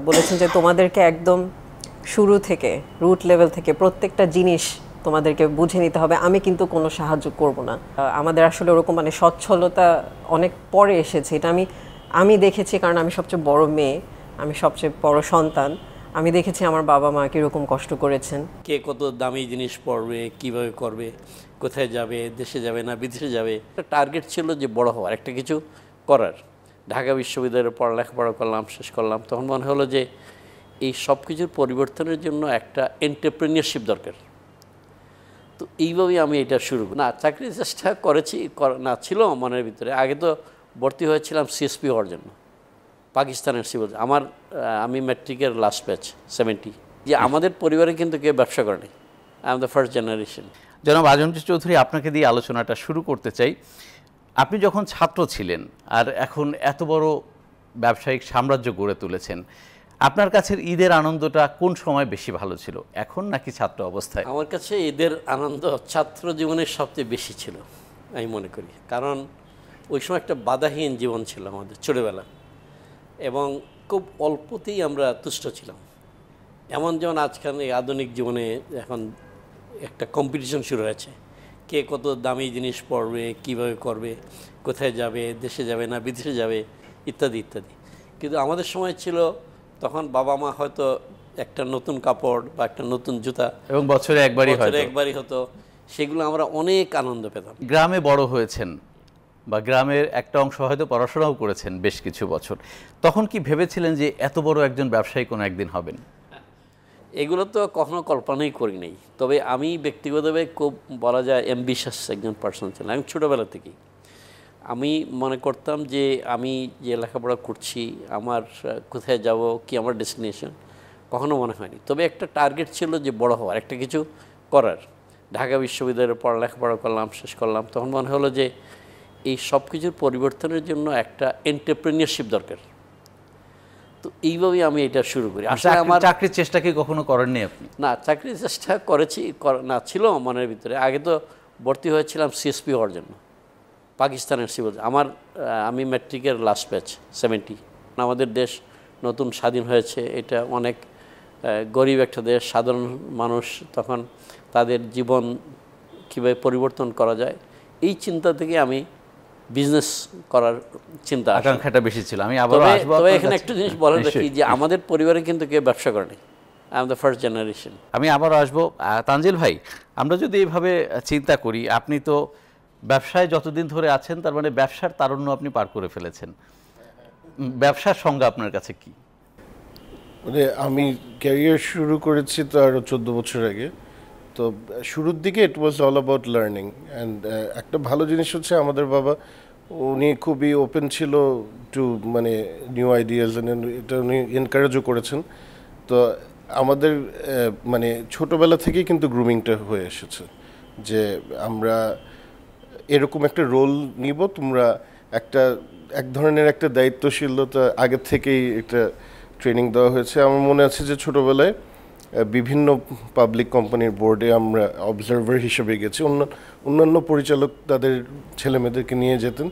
বলেছেন যে তোমাদেরকে একদম শুরু থেকে রুট লেভেল থেকে প্রত্যেকটা জিনিস তোমাদেরকে বুঝে নিতে হবে, আমি কিন্তু কোনো সাহায্য করব না। আমাদের আসলে ওরকম মানে সচ্ছলতা অনেক পরে এসেছে, এটা আমি দেখেছি, কারণ আমি সবচেয়ে বড় মেয়ে, আমি সবচেয়ে বড় সন্তান। আমি দেখেছি আমার বাবা মা কীরকম কষ্ট করেছেন। কে কত দামি জিনিস পড়বে, কিভাবে করবে, কোথায় যাবে, দেশে যাবে না বিদেশে যাবে, একটা টার্গেট ছিল যে বড় হওয়ার, একটা কিছু করার। ঢাকা বিশ্ববিদ্যালয়ে লেখাপড়া করলাম, শেষ করলাম, তখন মনে হলো যে এই সব কিছুর পরিবর্তনের জন্য একটা এন্টারপ্রেনিয়রশিপ দরকার। তো এইভাবেই আমি এটা শুরু করি। না, চাকরির চেষ্টা করেছি, না ছিল মনের ভিতরে। আগে তো ভর্তি হয়েছিলাম সিএসপি হওয়ার জন্য, পাকিস্তানের সিভিল। আমি ম্যাট্রিকের লাস্ট ব্যাচ 70। যে আমাদের পরিবারে কিন্তু কেউ ব্যবসা করেনি, I am the first generation. জনাব আজমজি চৌধুরী, আপনাকে দিয়ে আলোচনাটা শুরু করতে চাই। আপনি যখন ছাত্র ছিলেন আর এখন এত বড় ব্যবসায়িক সাম্রাজ্য গড়ে তুলেছেন, আপনার কাছে ঈদের আনন্দটা কোন সময় বেশি ভালো ছিল, এখন নাকি ছাত্র অবস্থায়? আমার কাছে ঈদের আনন্দ ছাত্র জীবনের সবচেয়ে বেশি ছিল আমি মনে করি, কারণ ওই সময় একটা বাধাহীন জীবন ছিল আমাদের ছোটোবেলা, এবং খুব অল্পতেই আমরা তুষ্ট ছিলাম। এমন যেমন আজকাল এই আধুনিক জীবনে এখন একটা কম্পিটিশন শুরু হয়েছে, কে কত দামি জিনিস পড়বে, কিভাবে করবে, কোথায় যাবে, দেশে যাবে না বিদেশে যাবে, ইত্যাদি ইত্যাদি। কিন্তু আমাদের সময় ছিল, তখন বাবা মা হয়তো একটা নতুন কাপড় বা একটা নতুন জুতা, এবং বছরে একবারই হতো, সেগুলো আমরা অনেক আনন্দ পেতাম। গ্রামে বড় হয়েছেন বা গ্রামের একটা অংশ হয়তো পড়াশোনাও করেছেন বেশ কিছু বছর, তখন কি ভেবেছিলেন যে এত বড় একজন ব্যবসায়ী কোনো একদিন হবেন? এগুলো তো কখনো কল্পনাই করি নাই। তবে আমি ব্যক্তিগতভাবে খুব বলা যায় অ্যাম্বিশাস একজন পার্সন ছিলাম। আমি ছোটোবেলা থেকেই আমি মনে করতাম যে আমি যে লেখাপড়া করছি, আমার কোথায় যাব, কি আমার ডেস্টিনেশন, কখনো মনে হয়নি। তবে একটা টার্গেট ছিল যে বড় হওয়ার, একটা কিছু করার। ঢাকা বিশ্ববিদ্যালয়ে লেখাপড়া করলাম, শেষ করলাম, তখন মনে হলো যে এই সব কিছুর পরিবর্তনের জন্য একটা এন্টারপ্রেনিয়রশিপ দরকার। তো এইভাবেই আমি এটা শুরু করি। আসলে আমার চাকরির চেষ্টা কি কখনো করেননি আপনি? না, চাকরির চেষ্টা করেছি, না ছিল মনের ভিতরে। আগে তো ভর্তি হয়েছিলাম সিএসপি হওয়ার জন্য, পাকিস্তানের সিভিল। আমি ম্যাট্রিকের লাস্ট ব্যাচ 70। আমাদের দেশ নতুন স্বাধীন হয়েছে, এটা অনেক গরিব একটা দেশ। সাধারণ মানুষ তখন তাদের জীবন কীভাবে পরিবর্তন করা যায়, এই চিন্তা থেকে আমি বিজনেস করার চিন্তা, আকাঙ্ক্ষাটা বেশি ছিল। আমি আবার আসবো, তবে এখানে একটা জিনিস বলে রাখি যে আমাদের পরিবারে কিন্তু কেউ ব্যবসা করেনি, I am the first generation. আমি আবার আসবো। তানজিল ভাই, আমরা যদি এইভাবে চিন্তা করি, আপনি তো ব্যবসায় যতদিন ধরে আছেন, তার মানে ব্যবসার তারুণ্য আপনি পার করে ফেলেছেন। ব্যবসার সংজ্ঞা আপনার কাছে কি? মানে আমি ক্যারিয়ার শুরু করেছি তো আরও 14 বছর আগে। তো শুরুর দিকে it was all about learning. And একটা ভালো জিনিস হচ্ছে আমাদের বাবা, উনি খুবই ওপেন ছিল টু মানে নিউ আইডিয়াস, এটা উনি এনকারেজও করেছেন। তো আমাদের মানে ছোটোবেলা থেকেই কিন্তু গ্রুমিংটা হয়ে এসেছে যে আমরা এরকম একটা রোল নিব, তোমরা এক ধরনের একটা দায়িত্বশীলতা আগের থেকেই একটা ট্রেনিং দেওয়া হয়েছে। আমার মনে আছে যে ছোটোবেলায় বিভিন্ন পাবলিক কোম্পানির বোর্ডে আমরা অবজারভার হিসেবে গেছি, অন্যান্য পরিচালক তাদের ছেলেমেয়েদেরকে নিয়ে যেতেন।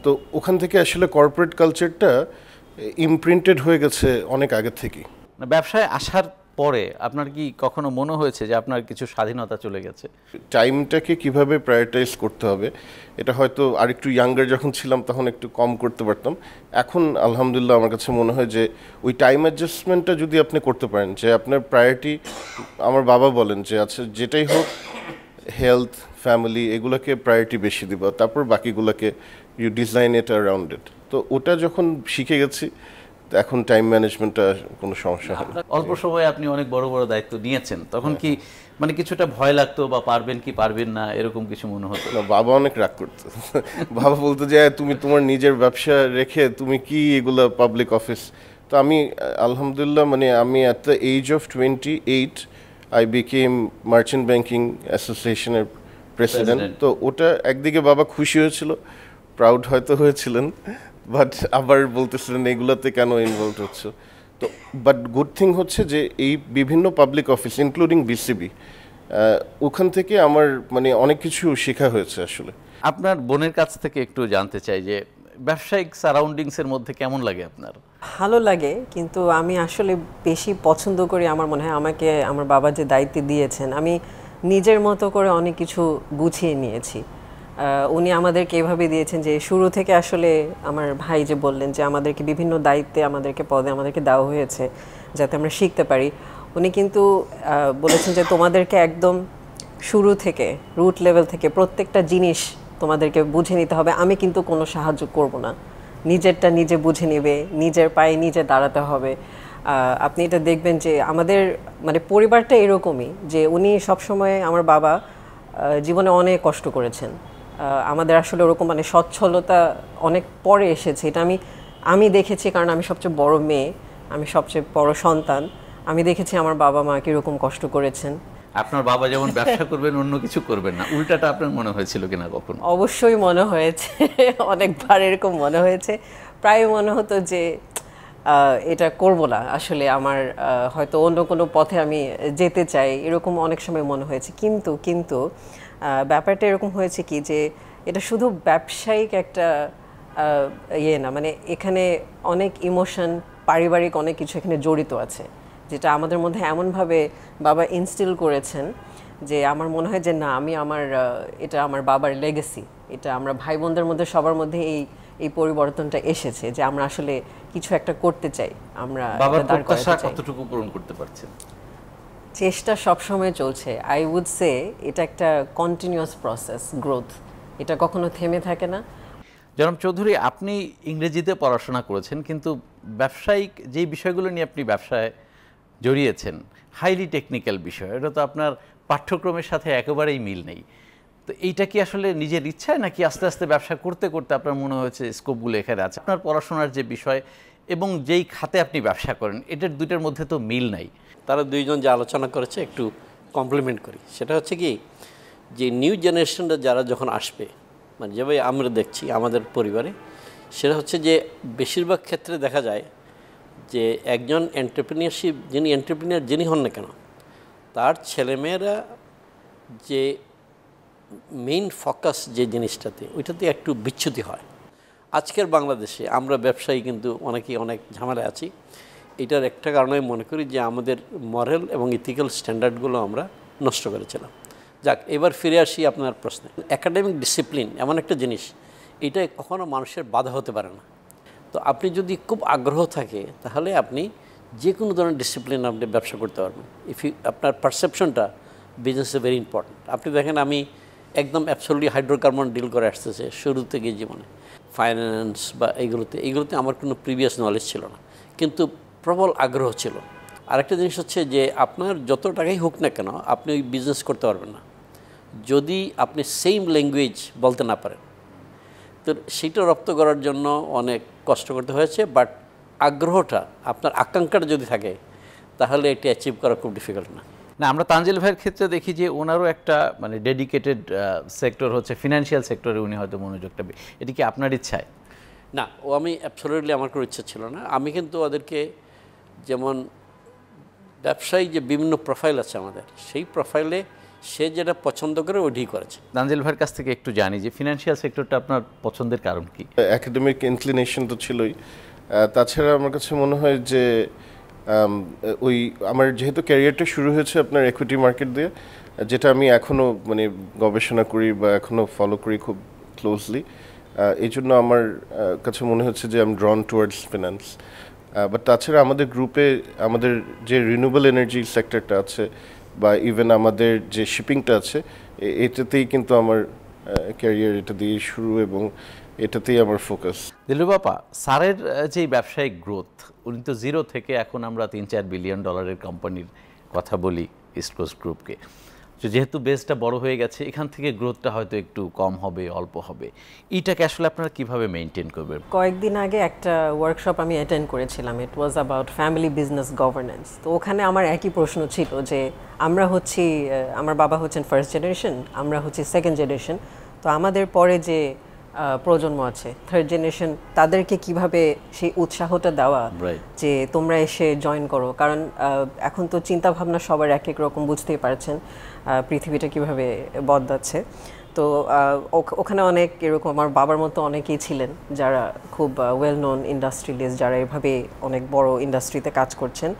তো ওখান থেকে আসলে কর্পোরেট কালচারটা ইমপ্রিন্টেড হয়ে গেছে অনেক আগের থেকেই। ব্যবসায় আসার পরে আপনার কি কখনো মনে হয়েছে যে আপনার কিছু স্বাধীনতা চলে গেছে? টাইমটাকে কিভাবে প্রায়োরিটাইজ করতে হবে, এটা হয়তো আরেকটু ইয়াঙ্গার যখন ছিলাম তখন একটু কম করতে পারতাম। এখন আলহামদুলিল্লাহ আমার কাছে মনে হয় যে ওই টাইম অ্যাডজাস্টমেন্টটা যদি আপনি করতে পারেন, যে আপনার প্রায়োরিটি, আমার বাবা বলেন যে আচ্ছা যেটাই হোক, হেলথ, ফ্যামিলি, এগুলোকে প্রায়োরিটি বেশি দিবা, তারপর বাকিগুলোকে you design it around it. তো ওটা যখন শিখে গেছি, এখন টাইম ম্যানেজমেন্টটা কোনো সমস্যা হয় না। অল্প সময়ে আপনি অনেক বড় বড় দায়িত্ব নিয়েছেন, তখন কি মানে কিছুটা ভয় লাগতো বা পারবেন কি পারবেন না এরকম কিছু মনে হতো? না, বাবা অনেক রাগ করতো। বাবা বলতো যে তুমি তোমার নিজের ব্যবসা রেখে তুমি কি এগুলো পাবলিক অফিস। তো আমি আলহামদুলিল্লাহ মানে আমি at the age of 28 I became merchant banking অ্যাসোসিয়েশনের প্রেসিডেন্ট। তো ওটা একদিকে বাবা খুশি হয়েছিল, প্রাউড হয়তো হয়েছিলেন, বাট আবার বলতেছিলেন এগুলোতে কেন ইনভলভ হচ্ছে। তো বাট গুড থিং হচ্ছে যে এই বিভিন্ন পাবলিক অফিস ইনক্লুডিং বিসিবি, ওখান থেকে আমার মানে অনেক কিছু শেখা হয়েছে আসলে। আপনার বোনের কাছ থেকে একটু জানতে চাই যে ব্যবসায়িক সারাউন্ডিংসের মধ্যে কেমন লাগে আপনার? ভালো লাগে, কিন্তু আমি আসলে বেশি পছন্দ করি, আমার মনে হয় আমাকে আমার বাবা যে দায়িত্ব দিয়েছেন আমি নিজের মতো করে অনেক কিছু গুছিয়ে নিয়েছি। উনি আমাদেরকে এভাবে দিয়েছেন যে শুরু থেকে আসলে আমার ভাই যে বললেন যে আমাদেরকে বিভিন্ন দায়িত্বে আমাদেরকে পদে আমাদেরকে দেওয়া হয়েছে যাতে আমরা শিখতে পারি। উনি কিন্তু বলেছেন যে তোমাদেরকে একদম শুরু থেকে রুট লেভেল থেকে প্রত্যেকটা জিনিস তোমাদেরকে বুঝে নিতে হবে। আমি কিন্তু কোনো সাহায্য করব না, নিজেরটা নিজে বুঝে নেবে, নিজের পায়ে নিজে দাঁড়াতে হবে। আপনি এটা দেখবেন যে আমাদের মানে পরিবারটা এরকমই যে উনি সবসময় আমার বাবা জীবনে অনেক কষ্ট করেছেন। আমাদের আসলে ওরকম মানে সচ্ছলতা অনেক পরে এসেছে, এটা আমি দেখেছি, কারণ আমি সবচেয়ে বড় মেয়ে, আমি সবচেয়ে বড় সন্তান। আমি দেখেছি আমার বাবা মা কীরকম কষ্ট করেছেন। আপনার বাবা যেমন ব্যবসা করবেন অন্য কিছু করবেন না, উল্টাটা আপনার মনে হয়েছিল কিনা কখনো? অবশ্যই মনে হয়েছে, অনেকবার এরকম মনে হয়েছে। প্রায় মনে হতো যে এটা করব না, আসলে আমার হয়তো অন্য কোনো পথে আমি যেতে চাই, এরকম অনেক সময় মনে হয়েছে। কিন্তু ব্যাপারটা এরকম হয়েছে কি যে এটা শুধু ব্যবসায়িক একটা ইয়ে না, মানে এখানে অনেক ইমোশন, পারিবারিক অনেক কিছু এখানে জড়িত আছে, যেটা আমাদের মধ্যে এমনভাবে বাবা ইনস্টিল করেছেন যে আমার মনে হয় যে না, এটা আমার বাবার লেগেসি। এটা আমরা ভাই বোনদের মধ্যে সবার মধ্যে এই পরিবর্তনটা এসেছে যে আমরা আসলে কিছু একটা করতে চাই, আমরা বাবার প্রত্যাশা কতটুকু পূরণ করতে পারছেন? চেষ্টা সবসময় চলছে। আই উড সে এটা একটা কন্টিনিউয়াস প্রসেস, গ্রোথ, এটা কখনো থেমে থাকে না। জনাব চৌধুরী, আপনি ইংরেজিতে পড়াশোনা করেছেন, কিন্তু ব্যবসায়িক যেই বিষয়গুলো নিয়ে আপনি ব্যবসায় জড়িয়েছেন হাইলি টেকনিক্যাল বিষয়, এটা তো আপনার পাঠ্যক্রমের সাথে একেবারেই মিল নেই। তো এইটা কি আসলে নিজের ইচ্ছায়, নাকি আস্তে আস্তে ব্যবসা করতে করতে আপনার মনে হয়েছে স্কোপগুলো এখানে আছে? আপনার পড়াশোনার যে বিষয় এবং যেই খাতে আপনি ব্যবসা করেন, এটার দুইটার মধ্যে তো মিল নাই। তারা দুইজন যে আলোচনা করেছে একটু কমপ্লিমেন্ট করি। সেটা হচ্ছে কি, যে নিউ জেনারেশনটা যারা যখন আসবে, মানে যেভাবে আমরা দেখছি আমাদের পরিবারে, সেটা হচ্ছে যে বেশিরভাগ ক্ষেত্রে দেখা যায় যে একজন এন্টারপ্রেনিয়ার যিনি হন না কেন, তার ছেলেমেয়েরা যে মেইন ফোকাস যে জিনিসটাতে, ওইটাতে একটু বিচ্যুতি হয়। আজকের বাংলাদেশে আমরা ব্যবসায়ী কিন্তু অনেকেই অনেক ঝামেলা আছি। এটার একটা কারণে মনে করি যে আমাদের মরাল এবং ইথিক্যাল স্ট্যান্ডার্ডগুলো আমরা নষ্ট করেছিলাম। যাক, এবার ফিরে আসি আপনার প্রশ্নে। একাডেমিক ডিসিপ্লিন এমন একটা জিনিস, এটা কখনো মানুষের বাধা হতে পারে না। তো আপনি যদি খুব আগ্রহ থাকে, তাহলে আপনি যে কোনো ধরনের ডিসিপ্লিন আপনি ব্যবসা করতে পারবেন। আপনার পারসেপশনটা বিজনেসে ভেরি ইম্পর্ট্যান্ট। আপনি দেখেন, আমি একদম অ্যাবসলিউটলি হাইড্রোকার্বন ডিল করে আসতেছে শুরু থেকে জীবনে, ফাইন্যান্স বা এইগুলোতে আমার কোনো প্রিভিয়াস নলেজ ছিল না, কিন্তু প্রবল আগ্রহ ছিল। আরেকটা জিনিস হচ্ছে যে আপনার যত টাকাই হোক না কেন, আপনি ওই বিজনেস করতে পারবেন না যদি আপনি সেম ল্যাঙ্গুয়েজ বলতে না পারেন। তো সেইটা রপ্ত করার জন্য অনেক কষ্ট করতে হয়েছে, বাট আগ্রহটা, আপনার আকাঙ্ক্ষাটা যদি থাকে, তাহলে এটি অ্যাচিভ করা খুব ডিফিকাল্ট না। আমরা তানজিল ভাইয়ের ক্ষেত্রে দেখি যে ওনারও একটা মানে ডেডিকেটেড সেক্টর হচ্ছে ফিনান্সিয়াল সেক্টরে, উনি হয়তো মনোযোগটা, এটি কি আপনার ইচ্ছায়? না, আমি অ্যাবসলিউটলি, আমার কোনো ইচ্ছা ছিল না। আমি কিন্তু ওদেরকে, যেমন ব্যবসায়ী যে বিভিন্ন প্রোফাইল আছে আমাদের, সেই প্রোফাইলে সে যেটা পছন্দ করে ওইটাই করেছে। তানজিল ভাইয়ের কাছ থেকে একটু জানি যে ফিনান্সিয়াল সেক্টরটা আপনার পছন্দের কারণ কি? একাডেমিক ইনক্লিনেশন তো ছিলই, তাছাড়া আমার কাছে মনে হয় যে ওই আমার যেহেতু ক্যারিয়ারটা শুরু হয়েছে আপনার ইকুইটি মার্কেট দিয়ে, যেটা আমি এখনও মানে গবেষণা করি বা এখনও ফলো করি খুব ক্লোজলি, এই জন্য আমার কাছে মনে হচ্ছে যে I am ড্রন towards finance. But তাছাড়া আমাদের গ্রুপে আমাদের যে রিনিউয়েবল এনার্জি সেক্টরটা আছে বা ইভেন আমাদের যে শিপিংটা আছে, এটাতেই কিন্তু আমার ক্যারিয়ার এটা দিয়ে শুরু এবং এটাতেই আমার ফোকাস। দিলরুবাপা, স্যারের যে ব্যবসায়িক গ্রোথ, উনি তো জিরো থেকে এখন আমরা $3-4 বিলিয়ন কোম্পানির কথা বলি ইস্ট কোস্ট গ্রুপকে। যেহেতু বেসটা বড় হয়ে গেছে, এখান থেকে গ্রোথটা হয়তো একটু কম হবে, অল্প হবে, এইটাকে আসলে আপনারা কিভাবে মেনটেন করবেন? কয়েকদিন আগে একটা ওয়ার্কশপ আমি অ্যাটেন্ড করেছিলাম, it was about family business governance. তো ওখানে আমার একই প্রশ্ন ছিল যে আমরা হচ্ছি, আমার বাবা হচ্ছেন ফার্স্ট জেনারেশন, আমরা হচ্ছি সেকেন্ড জেনারেশন, তো আমাদের পরে যে প্রজন্ম আছে থার্ড জেনারেশন, তাদেরকে কিভাবে সেই উৎসাহটা দেওয়া যে তোমরা এসে জয়েন করো। কারণ এখন তো চিন্তা ভাবনা সবার এক এক রকম, বুঝতেই পারছেন পৃথিবীটা কিভাবে বদলাচ্ছে। তো ওখানে অনেক এরকম আমার বাবার মতো অনেকেই ছিলেন যারা খুব ওয়েল নোন ইন্ডাস্ট্রিয়ালিস্ট, যারা এভাবে অনেক বড় ইন্ডাস্ট্রিতে কাজ করছেন।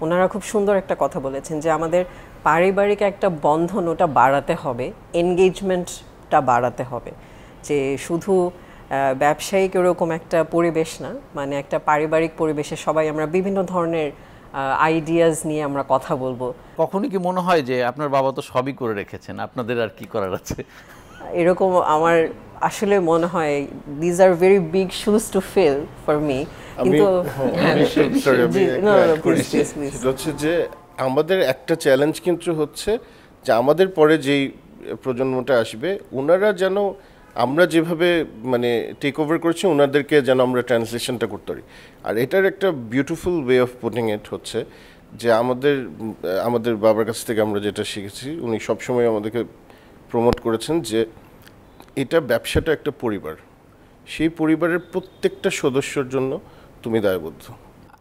ওনারা খুব সুন্দর একটা কথা বলেছেন যে আমাদের পারিবারিক একটা বন্ধন ওটা বাড়াতে হবে, এনগেজমেন্টটা বাড়াতে হবে, যে শুধু ব্যবসায়িক এরকম একটা পরিবেশ না, মানে একটা পারিবারিক পরিবেশে সবাই আমরা বিভিন্ন ধরনের আইডিয়াজ নিয়ে আমরা কথা বলবো। কখনো কি মনে হয় যে আপনার বাবা তো সবই করে রেখেছেন, আপনাদের আর কি করার আছে? এরকম আমার আসলে মনে হয় these are very big shoes to fill for me. কিন্তু সেটা হচ্ছে যে আমাদের একটা চ্যালেঞ্জ কিন্তু হচ্ছে যে আমাদের পরে যেই প্রজন্মটা আসবে ওনারা যেন আমরা যেভাবে মানে টেক ওভার করছি ওনাদেরকে যেন আমরা ট্রান্সলেশনটা করতে পারি। আর এটার একটা বিউটিফুল ওয়ে অফ পুটিং ইট হচ্ছে যে আমাদের বাবার কাছ থেকে আমরা যেটা শিখেছি, উনি সবসময় আমাদেরকে প্রমোট করেছেন যে এটা ব্যবসাটা একটা পরিবার, সেই পরিবারের প্রত্যেকটা সদস্যর জন্য তুমি দায়বদ্ধ।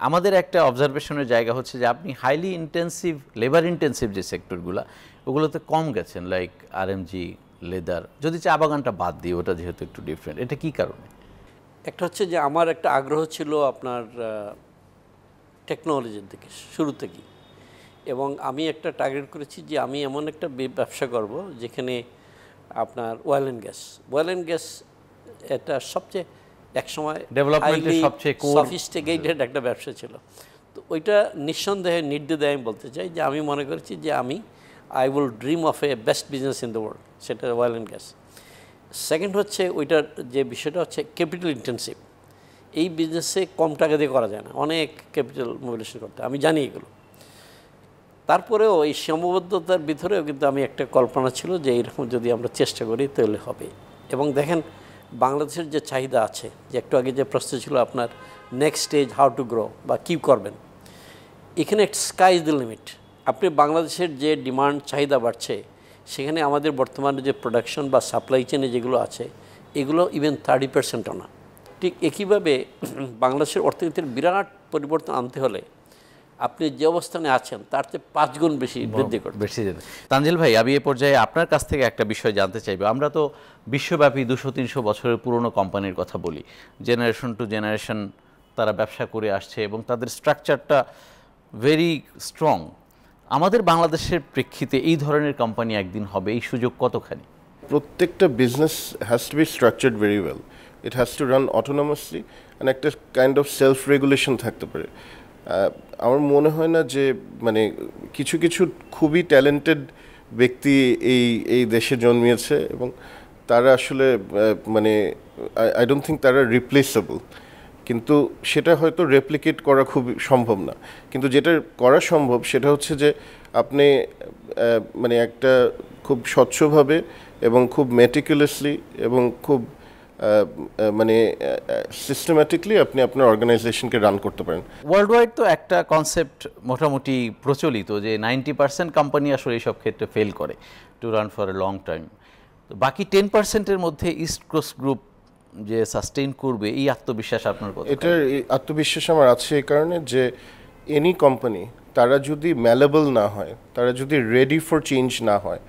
আমাদের একটা অবজারভেশনের জায়গা হচ্ছে যে আপনি হাইলি ইন্টেন্সিভ, লেবার ইন্টেন্সিভ যে সেক্টরগুলো ওগুলোতে কম গেছেন, লাইক আরএমজি, লেদার, যদি চা বাগানটা বাদ দিই, ওটা যেহেতু একটু ডিফারেন্ট। এটা কি কারণে? একটা হচ্ছে যে আমার একটা আগ্রহ ছিল আপনার টেকনোলজির দিকে শুরু থেকেই, এবং আমি একটা টার্গেট করেছি যে আমি এমন একটা ব্যবসা করব যেখানে আপনার অয়েল অ্যান্ড গ্যাস এটা সবচেয়ে একসময় ডেভেলপমেন্টের সবচেয়ে সফিস্টিকেটেড একটা ব্যবসা ছিল। তো ওইটা নিঃসন্দেহে নির্দ্বিধায় আমি বলতে চাই যে আমি মনে করেছি যে I will dream of A best business in the world, সেটা অয়েল অ্যান্ড গ্যাস। সেকেন্ড হচ্ছে ওইটার যে বিষয়টা হচ্ছে ক্যাপিটাল ইন্টেন্সিভ, এই বিজনেসে কম টাকা দিয়ে করা যায় না, অনেক ক্যাপিটাল মোবিলাইজেশন করতে, আমি জানি এগুলো। তারপরেও এই সীমাবদ্ধতার ভিতরেও কিন্তু আমি একটা কল্পনা ছিল যে এইরকম যদি আমরা চেষ্টা করি তাহলে হবে। এবং দেখেন বাংলাদেশের যে চাহিদা আছে, যে একটু আগে যে প্রশ্ন ছিল আপনার next stage how to grow বা কী করবেন, এখানে স্কাই ইজ দ্য লিমিট। আপনি বাংলাদেশের যে ডিমান্ড চাহিদা বাড়ছে, সেখানে আমাদের বর্তমানে যে প্রোডাকশন বা সাপ্লাই চেনে যেগুলো আছে এগুলো ইভেন 30%ও না। ঠিক একইভাবে বাংলাদেশের অর্থনীতির বিরাট পরিবর্তন আনতে হলে আপনি যে অবস্থানে আছেন তার চেয়ে 5 গুণ বেশি বৃদ্ধি করতে বেশি যেতে। তানজিল ভাই, আমি এ পর্যায়ে আপনার কাছ থেকে একটা বিষয় জানতে চাইব। আমরা তো বিশ্বব্যাপী 200-300 বছরের পুরনো কোম্পানির কথা বলি, জেনারেশন টু জেনারেশন তারা ব্যবসা করে আসছে এবং তাদের স্ট্রাকচারটা ভেরি স্ট্রং। আমাদের বাংলাদেশের প্রেক্ষিতে এই ধরনের কোম্পানি একদিন হবে, এই সুযোগ কতখানি? প্রত্যেকটা business has to be structured very well, it has to run autonomously, and একটা কাইন্ড অফ সেলফ রেগুলেশন থাকতে পারে। আমার মনে হয় না যে মানে কিছু কিছু খুবই ট্যালেন্টেড ব্যক্তি এই দেশে জন্মিয়েছে এবং তারা আসলে মানে আই ডোন্ট থিঙ্ক তারা রিপ্লেসেবল, কিন্তু সেটা হয়তো রেপ্লিকেট করা খুব সম্ভব না। কিন্তু যেটা করা সম্ভব সেটা হচ্ছে যে আপনি মানে একটা খুব স্বচ্ছভাবে এবং খুব মেটিকুলাসলি এবং খুব মানে সিস্টেম্যাটিকলি আপনি আপনার অর্গানাইজেশনকে রান করতে পারেন। ওয়ার্ল্ড ওয়াইড তো একটা কনসেপ্ট মোটামুটি প্রচলিত যে 90% কোম্পানি আসলে এইসব ক্ষেত্রে ফেল করে to run for a long time. তো বাকি 10%-এর মধ্যে ইস্ট কোস্ট গ্রুপ যে সাস্টেইন করবে, এই আত্মবিশ্বাস আপনার কথা? এটার আত্মবিশ্বাস আমার আছে এই কারণে যে এনি কোম্পানি তারা যদি ম্যালেবল না হয়, তারা যদি রেডি ফর চেঞ্জ না হয়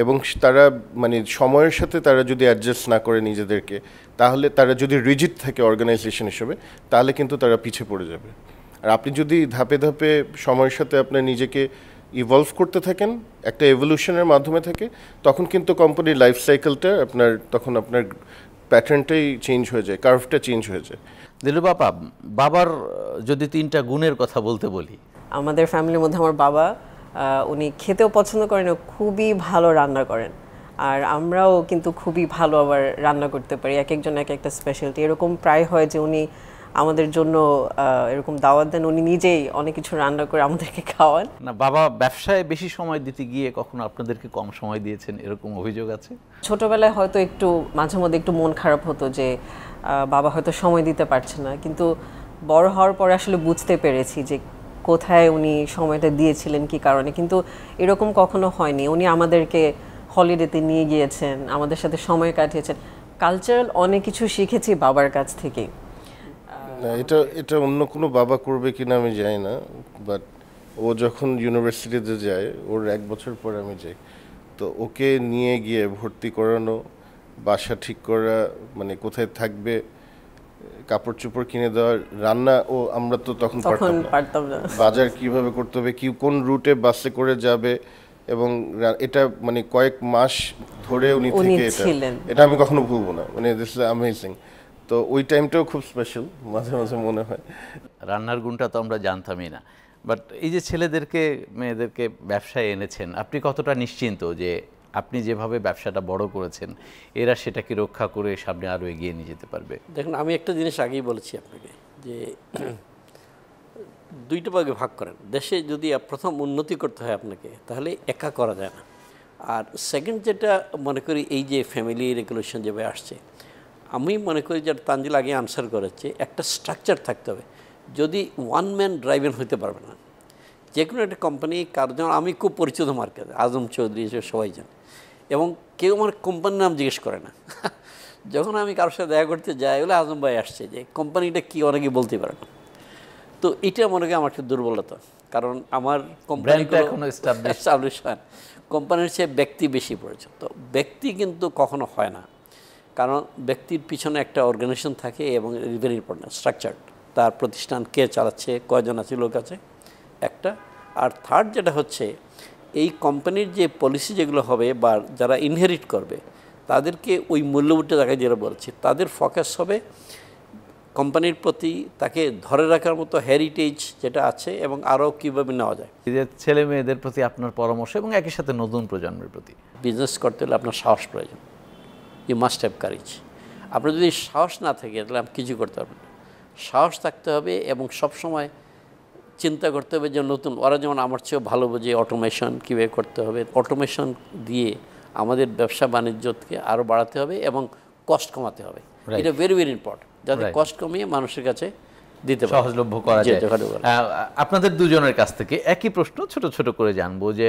এবং তারা মানে সময়ের সাথে তারা যদি অ্যাডজাস্ট না করে নিজেদেরকে, তাহলে তারা যদি রিজিড থাকে অর্গানাইজেশন হিসেবে, তাহলে কিন্তু তারা পিছিয়ে পড়ে যাবে। আর আপনি যদি ধাপে ধাপে সময়ের সাথে আপনার নিজেকে ইভলভ করতে থাকেন একটা এভলিউশনের মাধ্যমে থাকে, তখন কিন্তু কোম্পানির লাইফ সাইকেলটা তখন আপনার প্যাটার্নটাই চেঞ্জ হয়ে যায়, কার্ভটা চেঞ্জ হয়ে যায়। দিলু বাবা, বাবার যদি 3টা গুণের কথা বলতে বলি। আমাদের ফ্যামিলির মধ্যে আমার বাবা, উনি খেতেও পছন্দ করেন, খুবই ভালো রান্না করেন, আর আমরাও কিন্তু খুবই ভালো আবার রান্না করতে পারি, এক একজন এক একটা স্পেশালিটি। এরকম প্রায় হয় যে উনি আমাদের জন্য এরকম দাওয়াত দেন, উনি নিজেই অনেক কিছু রান্না করে আমাদেরকে খাওয়ান। না, বাবা ব্যবসায় বেশি সময় দিতে গিয়ে কখনো আপনাদেরকে কম সময় দিয়েছেন, এরকম অভিযোগ আছে? ছোটবেলায় হয়তো একটু মাঝে মধ্যে একটু মন খারাপ হতো যে বাবা হয়তো সময় দিতে পারছে না, কিন্তু বড় হওয়ার পরে আসলে বুঝতে পেরেছি যে কোথায় উনি সময়টা দিয়েছিলেন কি কারণে। কিন্তু এরকম কখনো হয়নি, উনি আমাদেরকে হলিডেতে নিয়ে গিয়েছেন, আমাদের সাথে সময় কাটিয়েছেন। কালচারাল অনেক কিছু শিখেছি বাবার কাছ থেকে। না, এটা অন্য কোনো বাবা করবে কিনা আমি জানি না, বাট ও যখন ইউনিভার্সিটিতে যায়, ওর 1 বছর পরে আমি যাই, তো ওকে নিয়ে গিয়ে ভর্তি করানো, বাসা ঠিক করা, মানে কোথায় থাকবে, কাপড় চোপড় কিনে দেওয়া, রান্না ও আমরা তো তখন পারতাম না। বাজার কিভাবে করতে হবে, কি কোন রুটে বাসে করে যাবে, এবং এটা মানে কয়েক মাস ধরে উনি থেকে এটা আমি কখনো ভুলবো না, মানে দিস ইজ অ্যামেজিং। তো ওই টাইমটাও খুব স্পেশাল, মাঝে মাঝে মনে হয়। রান্নার গুণটা তো আমরা জানতামই না, বাট এই যে ছেলেদেরকে মেয়েদেরকে ব্যবসায় এনেছেন, আপনি কতটা নিশ্চিন্ত যে আপনি যেভাবে ব্যবসাটা বড় করেছেন এরা সেটাকে রক্ষা করে সামনে আরও এগিয়ে নিয়ে যেতে পারবে? দেখুন, আমি একটা জিনিস আগেই বলেছি আপনাকে যে দুইটা ভাগে ভাগ করেন। দেশে যদি প্রথম উন্নতি করতে হয় আপনাকে, তাহলে একা করা যায় না। আর সেকেন্ড যেটা মনে করি, এই যে ফ্যামিলি রেগুলেশন যেভাবে আসছে, আমি মনে করি যে তানজিল আগে আনসার করেছে, একটা স্ট্রাকচার থাকতে হবে। যদি ওয়ান ম্যান ড্রাইভেন হইতে পারবে না। যে কোনো একটা কোম্পানি, কার যেমন আমি খুব পরিচিত মার্কেটে, আজম চৌধুরী সবাই জানে, এবং কেউ আমার কোম্পানির নাম জিজ্ঞেস করে না। যখন আমি কারোর সাথে দেখা করতে যাই, বলে আজম ভাই আসছে, যে কোম্পানিটা কী অনেকে বলতে পারে না। তো এটা মনে করি আমার একটা দুর্বলতা, কারণ আমার কোম্পানির কোম্পানির চেয়ে ব্যক্তি বেশি পড়েছে। তো ব্যক্তি কিন্তু কখনো হয় না, কারণ ব্যক্তির পিছনে একটা অর্গানাইজেশন থাকে এবং ভেরি ইম্পর্টেন্ট স্ট্রাকচার, তার প্রতিষ্ঠান কে চালাচ্ছে, কয়জন আছে লোক আছে একটা। আর থার্ড যেটা হচ্ছে, এই কোম্পানির যে পলিসি যেগুলো হবে বা যারা ইনহেরিট করবে, তাদেরকে ওই মূল্যবোধটা জায়গায় যেটা বলছি, তাদের ফোকাস হবে কোম্পানির প্রতি, তাকে ধরে রাখার মতো হেরিটেজ যেটা আছে এবং আরও কীভাবে নেওয়া যায়। ছেলে মেয়েদের প্রতি আপনার পরামর্শ এবং একই সাথে নতুন প্রজন্মের প্রতি? বিজনেস করতে হলে আপনার সাহস প্রয়োজন, ইউ মাস্ট হ্যাভ কারেজ। আপনার যদি সাহস না থাকে তাহলে আপনি কিছু করতে পারবেন না। সাহস থাকতে হবে এবং সবসময় চিন্তা করতে হবে যে নতুন, ওরা যেমন আমার চেয়েও ভালো বোঝে অটোমেশন কীভাবে করতে হবে, অটোমেশন দিয়ে আমাদের ব্যবসা বাণিজ্যকে আরও বাড়াতে হবে এবং কস্ট কমাতে হবে। এটা ভেরি ভেরি ইম্পর্টেন্ট, যাতে কস্ট কমিয়ে মানুষের কাছে দিতে পারে, সহজলভ্য করা যায়। আপনাদের দুজনের কাছ থেকে একই প্রশ্ন ছোট ছোট করে জানবো যে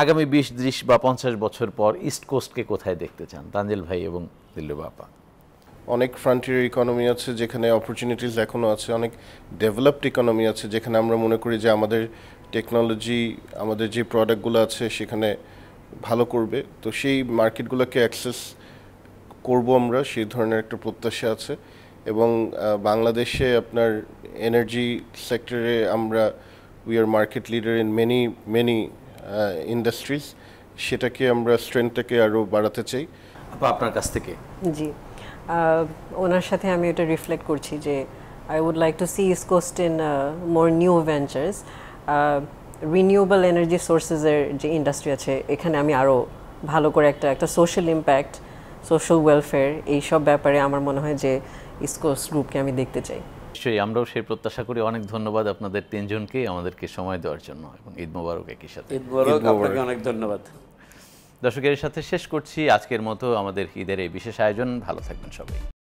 আগামী 20, 30 বা 50 বছর পর ইস্ট কোস্টকে কোথায় দেখতে চান, তানজিল ভাই এবং দিল্লু আপা? অনেক ফ্রন্টিয়ার ইকোনমি আছে যেখানে অপরচুনিটিস এখনও আছে, অনেক ডেভেলপড ইকোনমি আছে যেখানে আমরা মনে করি যে আমাদের টেকনোলজি, আমাদের যে প্রোডাক্টগুলো আছে সেখানে ভালো করবে। তো সেই মার্কেটগুলোকে অ্যাক্সেস করব আমরা, সেই ধরনের একটা প্রত্যাশা আছে। এবং বাংলাদেশে আপনার এনার্জি সেক্টরে আমরা we are market leader in many industries, সেটাকে আমরা স্ট্রেংথটাকে আরও বাড়াতে চাই। আপনার কাছ থেকে? জি, ওনার সাথে আমি এটা রিফ্লেক্ট করছি যে I would like to see east coast in more new ventures. Renewable energy সোর্সেসের যে ইন্ডাস্ট্রি আছে, এখানে আমি আরও ভালো করে একটা সোশ্যাল ইম্প্যাক্ট, সোশ্যাল ওয়েলফেয়ার, এইসব ব্যাপারে আমার মনে হয় যে ইস্ট কোস্ট গ্রুপকে আমি দেখতে চাই। নিশ্চয়ই, আমরাও সেই প্রত্যাশা করি। অনেক ধন্যবাদ আপনাদের তিনজনকে আমাদেরকে সময় দেওয়ার জন্য, এবং ঈদ মোবারক একই সাথে। ঈদ মোবারক, আপনাকে অনেক ধন্যবাদ। দর্শকের সাথে শেষ করছি আজকের মতো আমাদের ঈদের এই বিশেষ আয়োজন। ভালো থাকবেন সবাই।